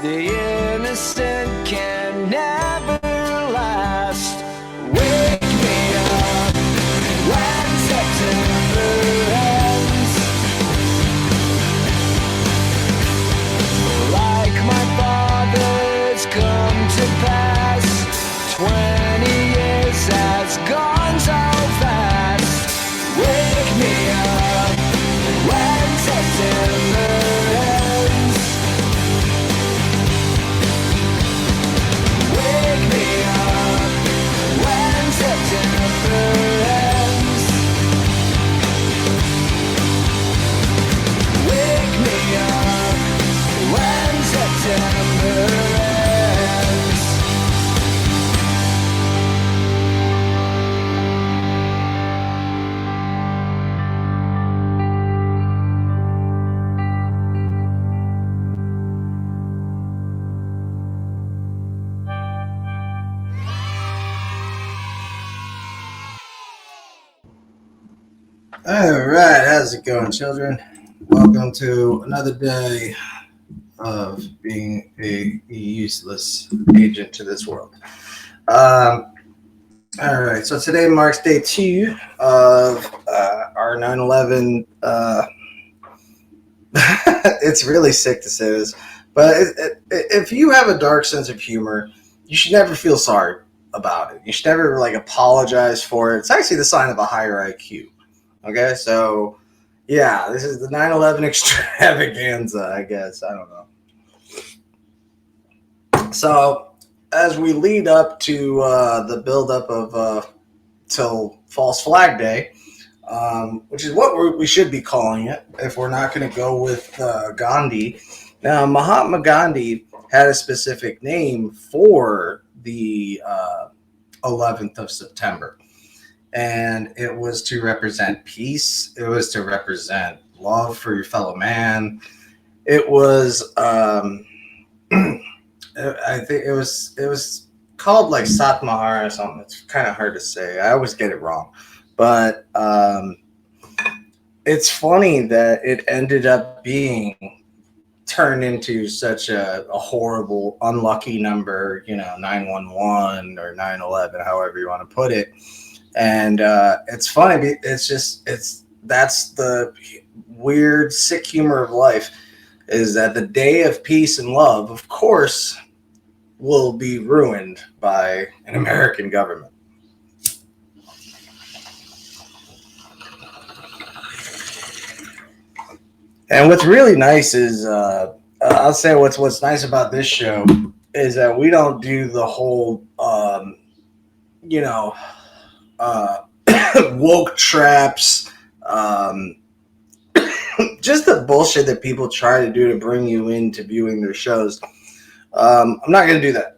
The innocent can never last. Wake me up when September ends. Like my father's come to pass. 20 years has gone so fast. Wake me up when September ends. Wake me up when September ends. Wake me up when September ends. All right, how's it going, children? Welcome to another day of being a useless agent to this world. All right, so today marks day 2 of our 9/11. It's really sick to say this, but if you have a dark sense of humor, you should never feel sorry about it. You should never apologize for it. It's actually the sign of a higher IQ. Okay, so yeah, this is the 9/11 extravaganza, I guess. I don't know. So as we lead up to the buildup of till False Flag Day, which is what we should be calling it if we're not going to go with Gandhi. Now, Mahatma Gandhi had a specific name for the 11th of September. And it was to represent peace. It was to represent love for your fellow man. It was, I think it was called like Satmahar or something. It's kind of hard to say. I always get it wrong. But it's funny that it ended up being turned into such a horrible, unlucky number, 911 or 9/11, however you want to put it. And it's funny. That's the weird, sick humor of life, is that the day of peace and love, of course, will be ruined by an American government. And what's really nice is, I'll say what's nice about this show is that we don't do the whole, woke traps, just the bullshit that people try to do to bring you into viewing their shows. I'm not going to do that.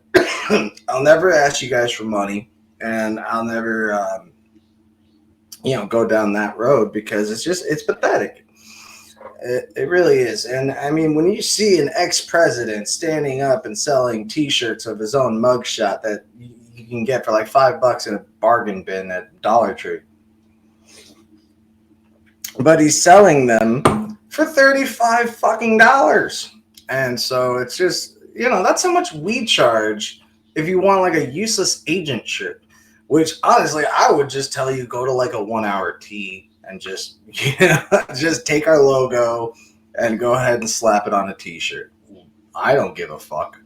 I'll never ask you guys for money, and I'll never, go down that road, because it's pathetic. It really is. And I mean, when you see an ex-president standing up and selling T-shirts of his own mugshot that you can get for like $5 in a bargain bin at Dollar Tree, but he's selling them for $35 fucking dollars. And so it's just, that's how much we charge if you want like a useless agent shirt, which honestly, I would just tell you, go to like a 1 hour tee and just, just take our logo and go ahead and slap it on a T-shirt. I don't give a fuck.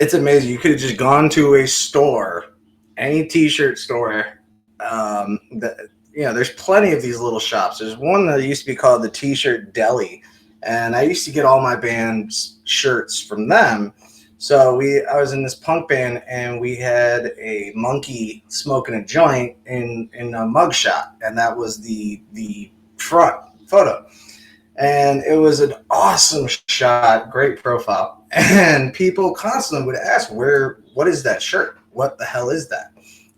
It's amazing. You could have just gone to a store, any T-shirt store. There's plenty of these little shops. There's one that used to be called the T-shirt Deli, and I used to get all my band's shirts from them. So I was in this punk band, and we had a monkey smoking a joint in a mugshot, and that was the front photo. And it was an awesome shot, great profile. And people constantly would ask, what is that shirt? What the hell is that?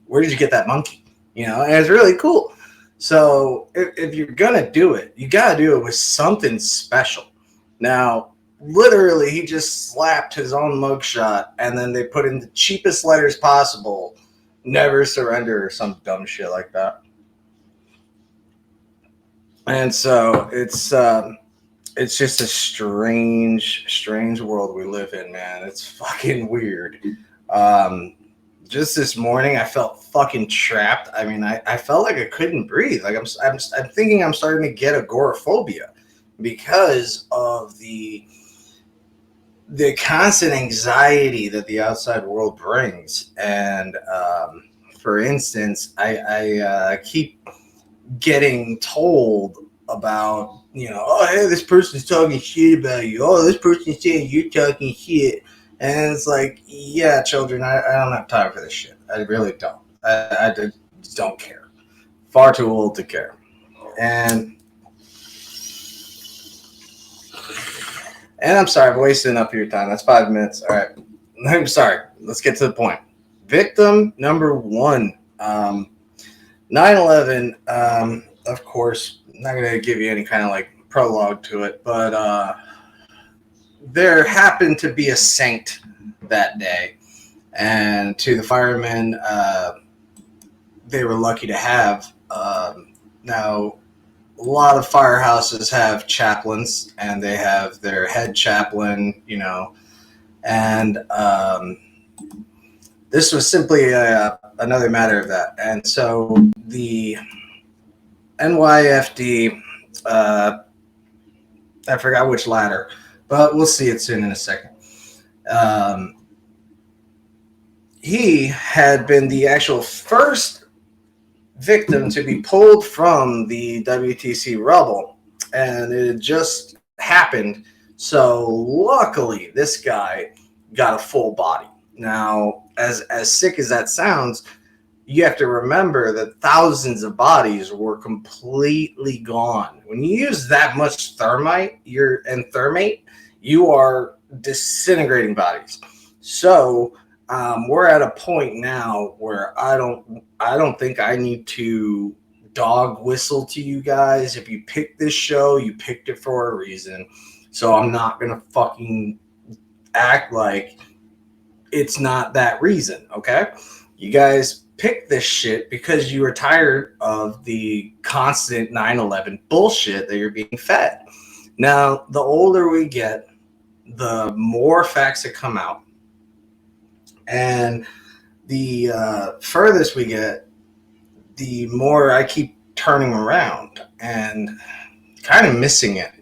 Where did you get that monkey? And it's really cool. So if you're going to do it, you got to do it with something special. Now, literally, he just slapped his own mugshot, and then they put in the cheapest letters possible, never surrender, or some dumb shit like that. And so it's it's just a strange world we live in, man. It's fucking weird. Um, just this morning, I felt fucking trapped. I mean, I felt like I couldn't breathe. Like I'm thinking I'm starting to get agoraphobia because of the constant anxiety that the outside world brings. And for instance, I keep getting told about, oh, hey, this person's talking shit about you. Oh, this person's saying you're talking shit. And it's like, yeah, children, I don't have time for this shit. I really don't. I just don't care. Far too old to care. And I'm sorry, I'm wasting up your time. That's 5 minutes. All right. I'm sorry. Let's get to the point. Victim number one. 9/11, of course, I'm not going to give you any kind of like prologue to it, but there happened to be a saint that day. And to the firemen, they were lucky to have. Now, a lot of firehouses have chaplains, and they have their head chaplain, and this was simply another matter of that. And so the NYFD, I forgot which ladder, but we'll see it soon in a second. He had been the actual first victim to be pulled from the WTC rubble, and it had just happened. So luckily, this guy got a full body. Now, as sick as that sounds, you have to remember that thousands of bodies were completely gone. When you use that much thermite, you are disintegrating bodies. So we're at a point now where I don't think I need to dog whistle to you guys. If you picked this show, you picked it for a reason. So I'm not gonna fucking act like it's not that reason, okay? You guys picked this shit because you were tired of the constant 9/11 bullshit that you're being fed. Now, the older we get, the more facts that come out. And the furthest we get, the more I keep turning around and kind of missing it,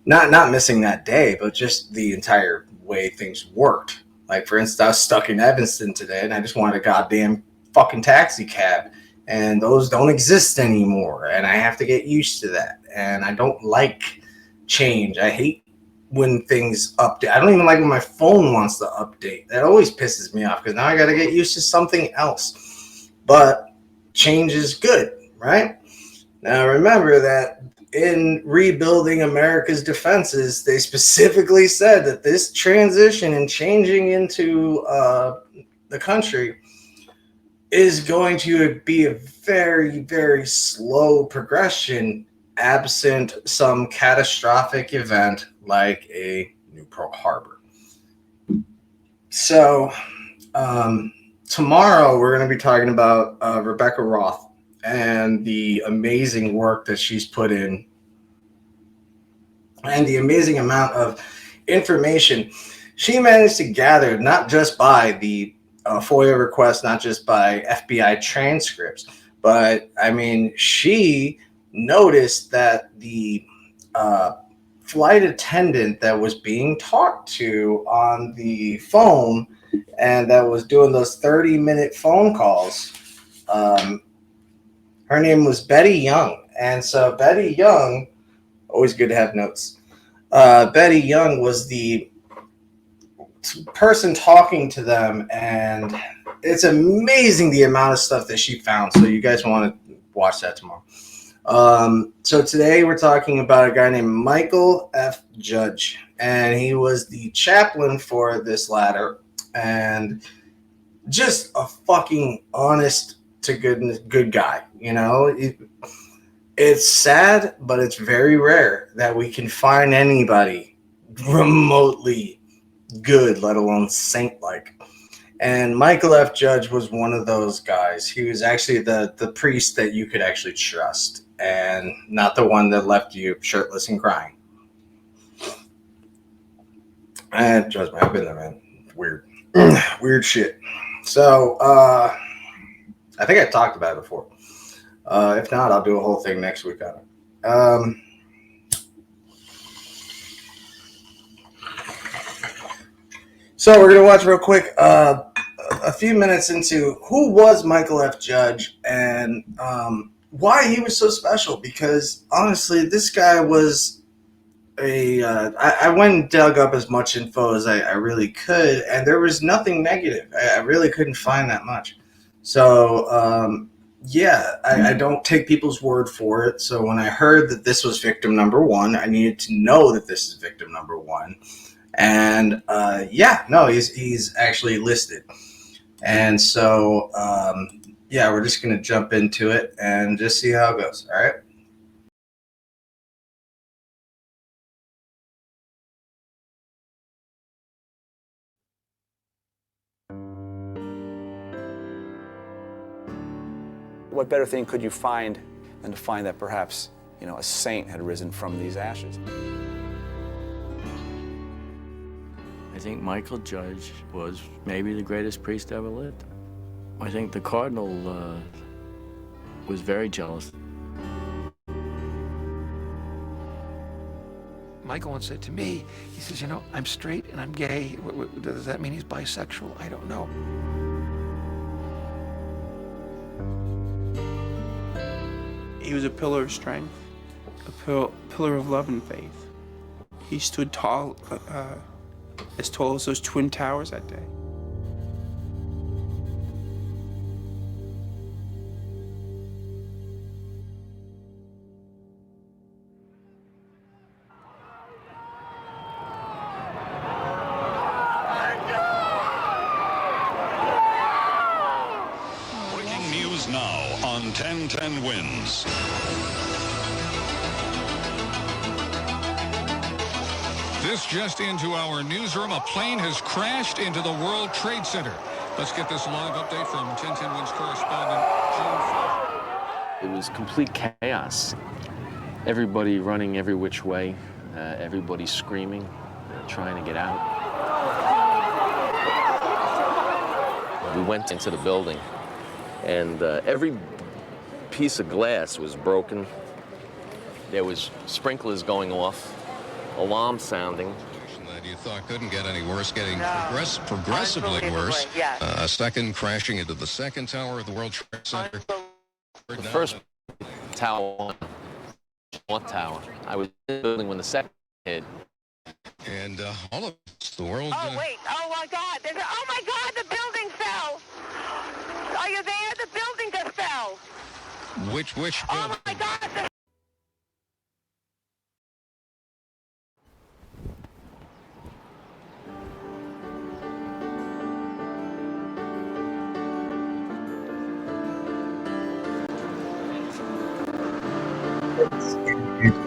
not missing that day, but just the entire way things worked. Like, for instance, I was stuck in Evanston today, and I just wanted a goddamn fucking taxi cab, and those don't exist anymore, and I have to get used to that. And I don't like change. I hate when things update. I don't even like when my phone wants to update. That always pisses me off because now I got to get used to something else. But change is good, right? Now remember that in rebuilding America's defenses, they specifically said that this transition and changing into the country is going to be a very, very slow progression, absent some catastrophic event like a new Pearl Harbor. So tomorrow we're going to be talking about Rebecca Roth and the amazing work that she's put in and the amazing amount of information she managed to gather, not just by the FOIA requests, not just by FBI transcripts, but I mean, she noticed that the flight attendant that was being talked to on the phone and that was doing those 30-minute phone calls, her name was Betty Young. And so Betty Young, always good to have notes. Betty Young was the person talking to them, and it's amazing the amount of stuff that she found. So you guys want to watch that tomorrow. So today we're talking about a guy named Michael F. Judge, and he was the chaplain for this ladder, and just a fucking honest to goodness good guy. It's sad, but it's very rare that we can find anybody remotely good, let alone saint-like. And Michael F. Judge was one of those guys. He was actually the priest that you could actually trust, and not the one that left you shirtless and crying. And trust me, I've been there, man. Weird. Weird shit. So, I think I talked about it before. If not, I'll do a whole thing next week on it. So we're going to watch real quick a few minutes into who was Michael F. Judge and why he was so special. Because, honestly, this guy was I went and dug up as much info as I really could, and there was nothing negative. I really couldn't find that much. So, I don't take people's word for it. So when I heard that this was victim number one, I needed to know that this is victim number one. And he's actually listed. And so, we're just going to jump into it and just see how it goes. All right. What better thing could you find than to find that perhaps, a saint had risen from these ashes? I think Michael Judge was maybe the greatest priest ever lived. I think the cardinal was very jealous. Michael once said to me, he says, I'm straight and I'm gay. Does that mean he's bisexual? I don't know. He was a pillar of strength, a pillar of love and faith. He stood tall as those twin towers that day. Breaking news now on 1010 Wins. This just into our newsroom. A plane has crashed into the World Trade Center. Let's get this live update from 1010 Wins correspondent Jim. It was complete chaos. Everybody running every which way, everybody screaming, trying to get out. We went into the building, and every piece of glass was broken. There was sprinklers going off, alarm sounding. That you thought couldn't get any worse, getting progressively worse. Yes. A second crashing into the second tower of the World Trade Center. The first tower, one tower. I was in the building when the second hit. And all of the world. Oh, wait. Oh, my God. Oh, my God. The building fell. Are you there? The building just fell. Which Oh, my God.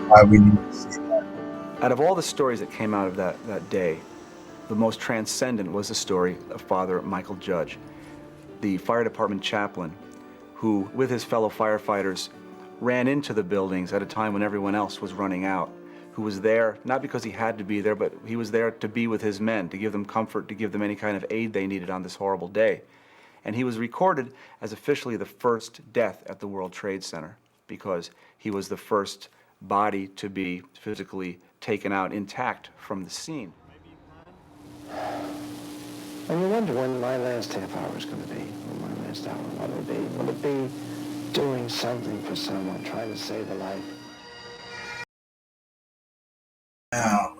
Why we need to see that. Out of all the stories that came out of that day, the most transcendent was the story of Father Michael Judge, the fire department chaplain who, with his fellow firefighters, ran into the buildings at a time when everyone else was running out, who was there not because he had to be there, but he was there to be with his men, to give them comfort, to give them any kind of aid they needed on this horrible day. And he was recorded as officially the first death at the World Trade Center because he was the first body to be physically taken out intact from the scene. And you wonder when my last half hour is going to be, or my last hour, what will it be? Will it be doing something for someone, trying to save a life? Now,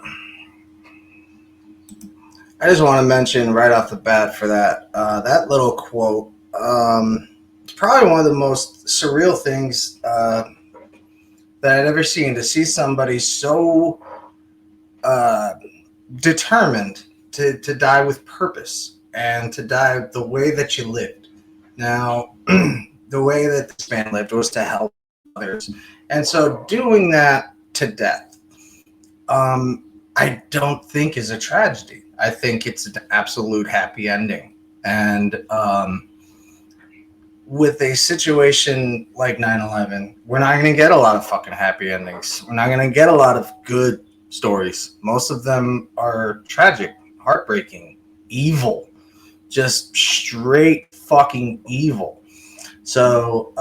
I just want to mention right off the bat for that little quote. It's probably one of the most surreal things that I'd ever seen, to see somebody so determined to die with purpose and to die the way that you lived. Now, the way that this man lived was to help others. And so doing that to death, I don't think is a tragedy. I think it's an absolute happy ending. And with a situation like 9/11, we're not going to get a lot of fucking happy endings. We're not going to get a lot of good stories. Most of them are tragic, heartbreaking, evil, just straight fucking evil. So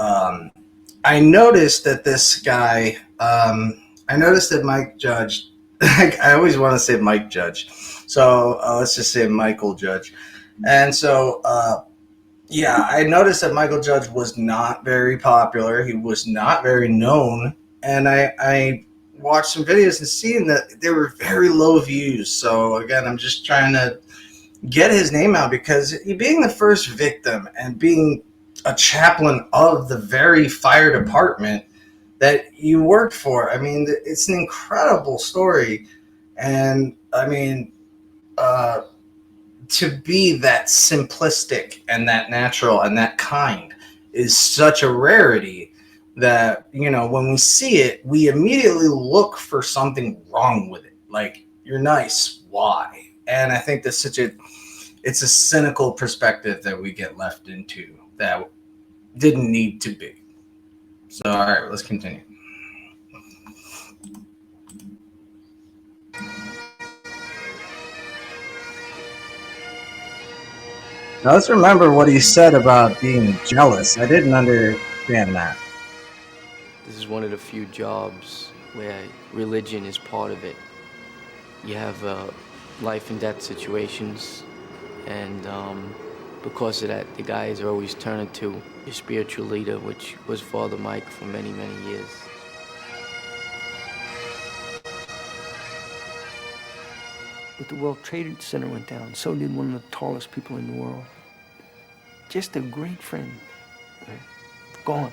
I noticed that this guy, I noticed that Mike Judge, I always want to say Mike Judge. So let's just say Michael Judge. And so, yeah, I noticed that Michael Judge was not very popular. He was not very known. And I watched some videos and seeing that they were very low views. So again, I'm just trying to get his name out because being the first victim and being a chaplain of the very fire department that you worked for, I mean, it's an incredible story. And I mean, to be that simplistic and that natural and that kind is such a rarity that, you know, when we see it, we immediately look for something wrong with it. Like, you're nice, why? And I think that's it's a cynical perspective that we get left into that didn't need to be. So, all right, let's continue. Now let's remember what he said about being jealous. I didn't understand that. This is one of the few jobs where religion is part of it. You have life and death situations, and because of that, the guys are always turning to your spiritual leader, which was Father Mike for many, many years. But the World Trade Center went down. So did one of the tallest people in the world. Just a great friend. Right? Gone.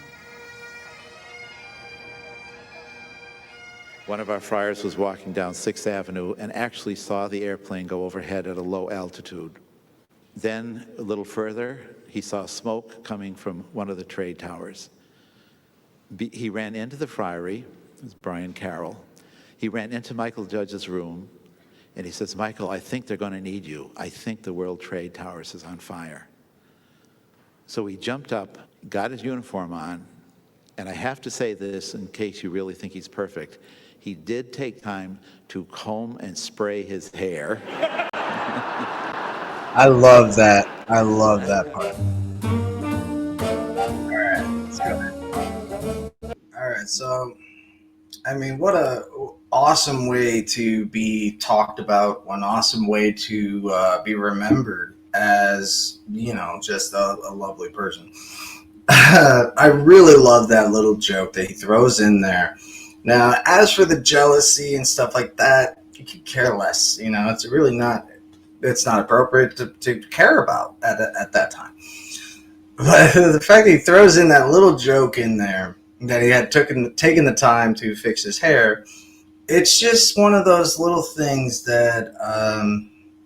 One of our friars was walking down 6th Avenue and actually saw the airplane go overhead at a low altitude. Then, a little further, he saw smoke coming from one of the trade towers. He ran into the friary, it was Brian Carroll. He ran into Michael Judge's room, and he says, "Michael, I think they're going to need you. I think the World Trade Towers is on fire." So he jumped up, got his uniform on, and I have to say this in case you really think he's perfect. He did take time to comb and spray his hair. I love that. I love that part. All right, let's go. All right, so I mean, what a awesome way to be talked about. One awesome way to be remembered as, you know, just a lovely person. I really love that little joke that he throws in there. Now, as for the jealousy and stuff like that, you could care less. You know, it's really not. It's not appropriate to care about at that time. But the fact that he throws in that little joke in there that he had taken the time to fix his hair, it's just one of those little things that,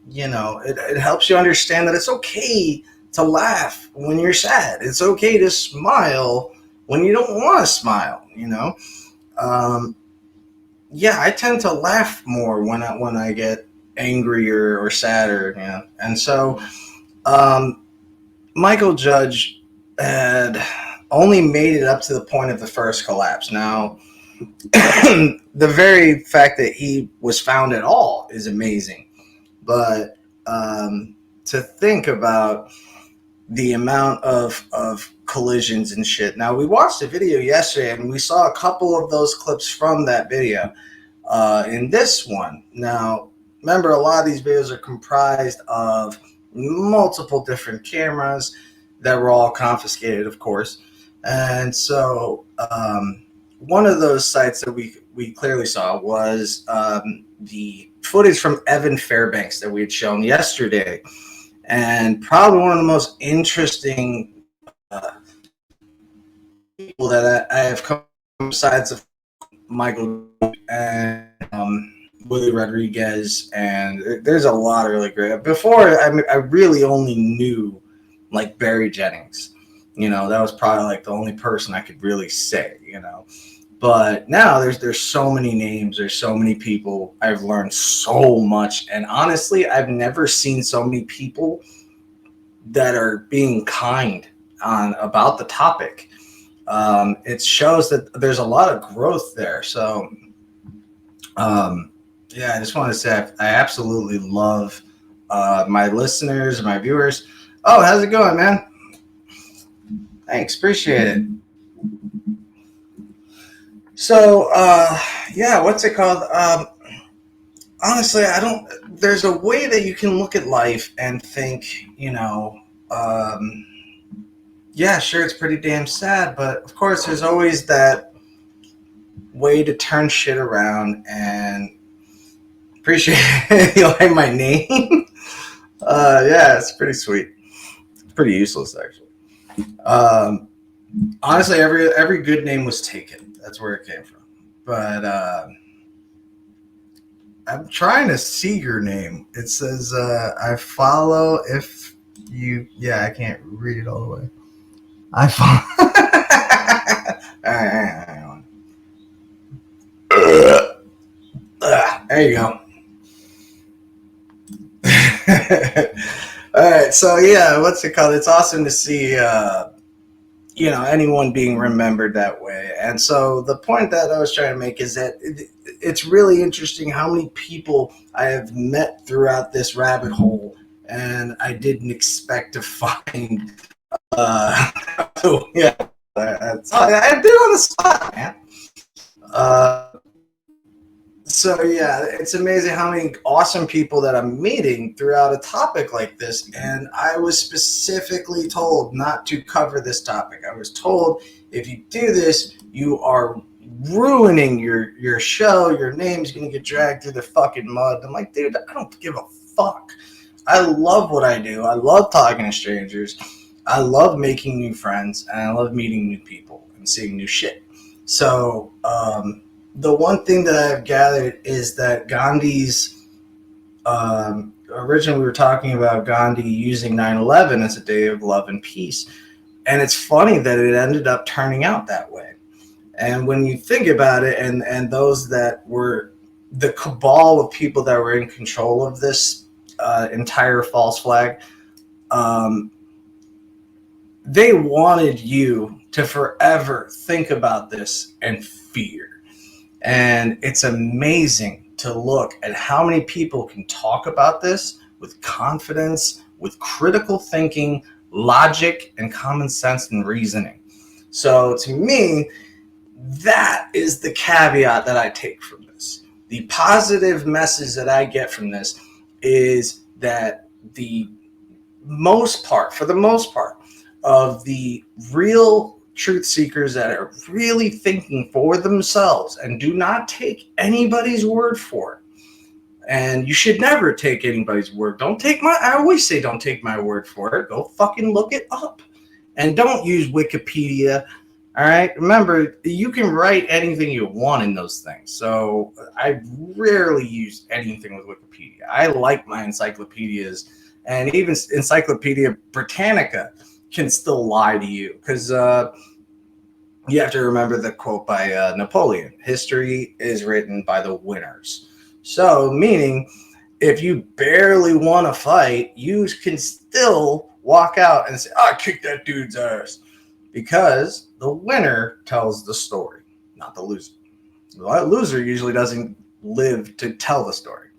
you know, it helps you understand that it's okay to laugh when you're sad. It's okay to smile when you don't want to smile, you know. Yeah, I tend to laugh more when I get angry or sadder, you know. And so Michael Judge had only made it up to the point of the first collapse. Now, the very fact that he was found at all is amazing. But to think about the amount of collisions and shit. Now, we watched a video yesterday, and we saw a couple of those clips from that video in this one. Now, remember, a lot of these videos are comprised of multiple different cameras that were all confiscated, of course. And so one of those sites that we clearly saw was the footage from Evan Fairbanks that we had shown yesterday. And probably one of the most interesting people that I have come besides of Michael and Willie Rodriguez, and there's a lot of really great. Before, I really only knew like Barry Jennings. You know, that was probably like the only person I could really say, you know. But now there's so many names, there's so many people. I've learned so much, and honestly, I've never seen so many people that are being kind on about the topic. It shows that there's a lot of growth there. So, yeah, I just want to say I absolutely love my listeners, my viewers. Oh, how's it going, man? Thanks, appreciate it. So, yeah, what's it called? Honestly, I don't. There's a way that you can look at life and think, yeah, sure, it's pretty damn sad, but of course, there's always that way to turn shit around. And appreciate you like my name. Yeah, it's pretty sweet. It's pretty useless, actually. Honestly, every good name was taken. That's where it came from. But I'm trying to see your name. It says I follow if you. Yeah, I can't read it all the way. I follow. Hang on. There you go. All right, so yeah, what's it called? It's awesome to see, anyone being remembered that way. And so the point that I was trying to make is that it's really interesting how many people I have met throughout this rabbit hole, and I didn't expect to find. So yeah, I did on the spot, man. So yeah, it's amazing how many awesome people that I'm meeting throughout a topic like this. And I was specifically told not to cover this topic. I was told if you do this, you are ruining your show. Your name's gonna get dragged through the fucking mud. I'm like, dude, I don't give a fuck. I love what I do. I love talking to strangers. I love making new friends, and I love meeting new people and seeing new shit. So, the one thing that I've gathered is that Gandhi's, originally we were talking about Gandhi using 9/11 as a day of love and peace. And it's funny that it ended up turning out that way. And when you think about it, and those that were the cabal of people that were in control of this entire false flag, they wanted you to forever think about this and fear. And it's amazing to look at how many people can talk about this with confidence, with critical thinking, logic, and common sense and reasoning. So to me, that is the caveat that I take from this. The positive message that I get from this is that for the most part, of the real truth seekers that are really thinking for themselves and do not take anybody's word for it. And you should never take anybody's word. I always say don't take my word for it. Go fucking look it up. And don't use Wikipedia. All right. Remember, you can write anything you want in those things. So I rarely use anything with Wikipedia. I like my encyclopedias, and even Encyclopedia Britannica can still lie to you, because you have to remember the quote by Napoleon: history is written by the winners. So meaning, if you barely want to fight, you can still walk out and say, I kicked that dude's ass, because the winner tells the story, not the loser. The loser usually doesn't live to tell the story.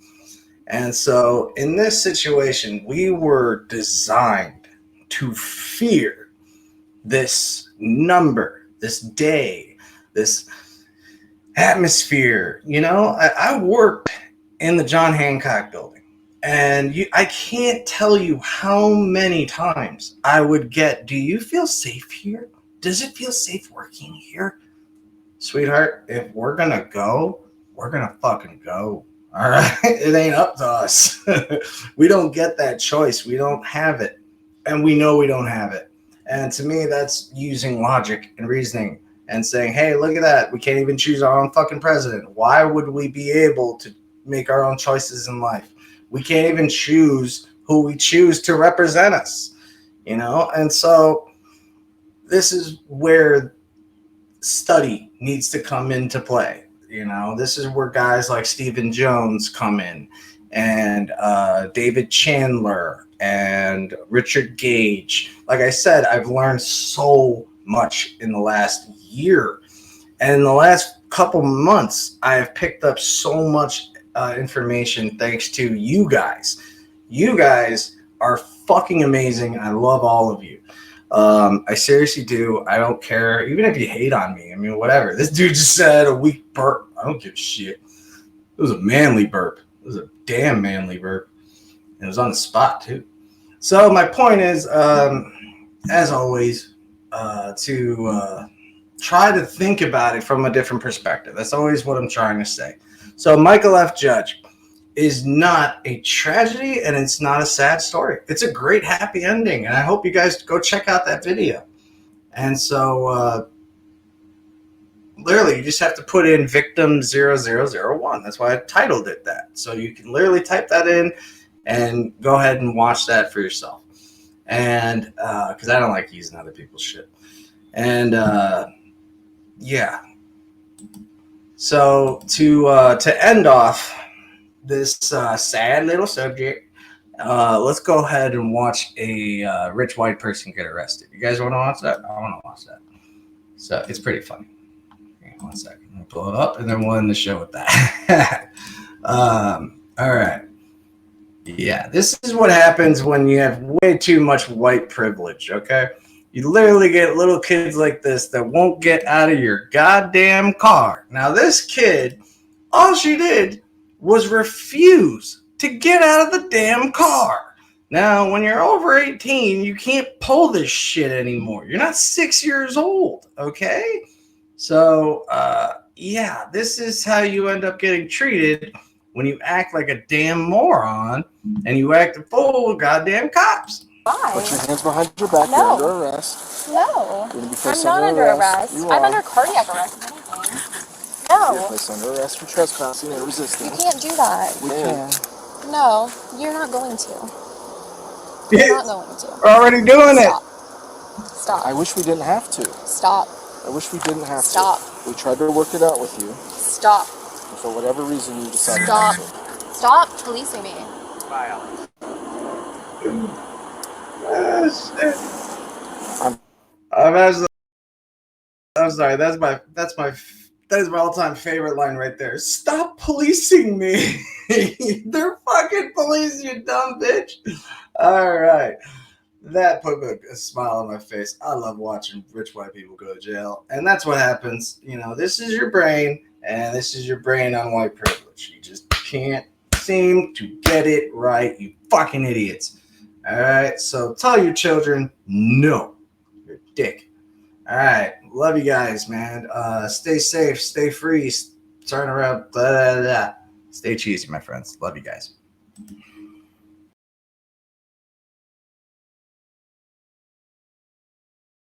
And so in this situation, we were designed to fear this number, this day, this atmosphere. I worked in the John Hancock building, and I can't tell you how many times I would get, do you feel safe here? Does it feel safe working here? Sweetheart, if we're going to go, we're going to fucking go. All right? It ain't up to us. We don't get that choice. We don't have it. And we know we don't have it. And to me, that's using logic and reasoning and saying, hey, look at that. We can't even choose our own fucking president. Why would we be able to make our own choices in life? We can't even choose who we choose to represent us, And so this is where study needs to come into play. This is where guys like Stephen Jones come in, and David Chandler, and Richard Gage. Like I said, I've learned so much in the last year. And in the last couple months, I have picked up so much information thanks to you guys. You guys are fucking amazing. I love all of you. I seriously do. I don't care. Even if you hate on me, I mean, whatever. This dude just said a weak burp. I don't give a shit. It was a manly burp. It was a damn manly burp. And it was on the spot, too. So my point is, as always, to try to think about it from a different perspective. That's always what I'm trying to say. So Michael F. Judge is not a tragedy, and it's not a sad story. It's a great happy ending, and I hope you guys go check out that video. And so literally you just have to put in victim 0001. That's why I titled it that. So you can literally type that in and go ahead and watch that for yourself. And because I don't like using other people's shit. And yeah. So to end off this sad little subject, let's go ahead and watch a rich white person get arrested. You guys want to watch that? I want to watch that. So it's pretty funny. Hang on 1 second. I'll pull it up, and then we'll end the show with that. All right. Yeah, this is what happens when you have way too much white privilege, okay? You literally get little kids like this that won't get out of your goddamn car. Now, this kid, all she did was refuse to get out of the damn car. Now, when you're over 18, you can't pull this shit anymore. You're not 6 years old, okay? So, yeah, this is how you end up getting treated when you act like a damn moron and you act a fool with goddamn cops. Why? Put your hands behind your back. No. You're under arrest. No. You're gonna be I'm placed not under arrest. You I'm are. under cardiac arrest, if anything. You're No. placed under arrest for trespassing and resisting. You can't do that. We can. No, you're not going to. You're not going to. We're already doing Stop. Stop. I wish we didn't have to. Stop. I wish we didn't have Stop. to. We tried to work it out with you. Stop. And for whatever reason, you decided Stop. not to. Stop policing me. I'm sorry. That is my all-time favorite line right there. Stop policing me. They're fucking policing you, dumb bitch. All right. That put a smile on my face. I love watching rich white people go to jail. And that's what happens. You know, this is your brain, and this is your brain on white privilege. You just can't seem to get it right, you fucking idiots. All right, so tell your children no. You're a dick. All right, love you guys, man. Stay safe, stay free, turn around, blah, blah, blah. Stay cheesy, my friends. Love you guys.